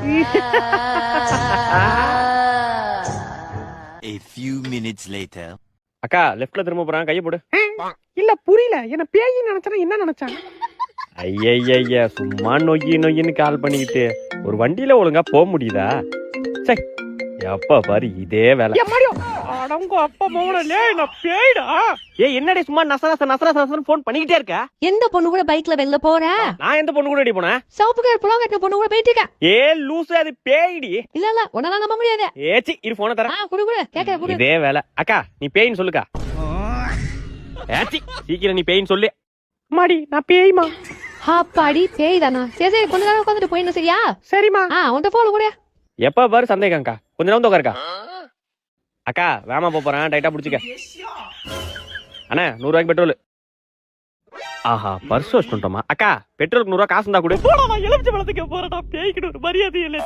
A few minutes later. அக்கா லெஃப்ட்ல திரும்ப போறான், கையை போடு. இல்ல புரியல, என்ன பேய் நினைச்சா என்ன நினைச்சாங்க? ஐயா சும்மா நொய்யின்னு கால் பண்ணிக்கிட்டு ஒரு வண்டியில ஒழுங்கா போக முடியுதா? சரி எப்ப பாரு இதே வேலை. அடங்க அப்பா மோனலே நான் பேய்டா. என்னடே சும்மா நசரசன்னு போன் பண்ணிக்கிட்டே இருக்க? எந்த பொண்ணு கூட பைக்ல வெளில போற? நான் எந்த பொண்ணு கூட போனேன்? சவுப்பு கலர் புலா கட்டின பொண்ணு கூட போயிட்டு இருக்க. லூசு, அது பேய்டி. இல்ல உடனே நம்ப முடியாது. ஏச்சி இரு போன தரேன். குடு கேக்க குடு. இதே வேலை. அக்கா நீ பேயின்னு சொல்லுக்கா. ஏச்சி சீக்கிரம் நீ பேயின்னு சொல்லு. மாடி நான் பேய்மா. அப்பாடி பேய் தானா? சரி கொஞ்ச நேரம் உட்காந்துட்டு போயிடணும் சரியா? சரிம்மா. உன்கிட்ட போன் கூட. எப்ப பாரு சந்தேகம்க்கா, கொஞ்ச நேரம் உட்காருக்கா. அக்கா வேமா போறேன், டைட்டா புடிச்சுக்க. அண்ணா 100 ரூபாய்க்கு பெட்ரோல். ஆஹா பர்ஸ் வச்சுட்டோமா? அக்கா பெட்ரோலுக்கு 100 ரூபாய் காசு இருந்தா கூட. எலுமிச்சை பழத்துக்கு போறேன், பேய்க்கிட்டு ஒரு மரியாதை இல்லை.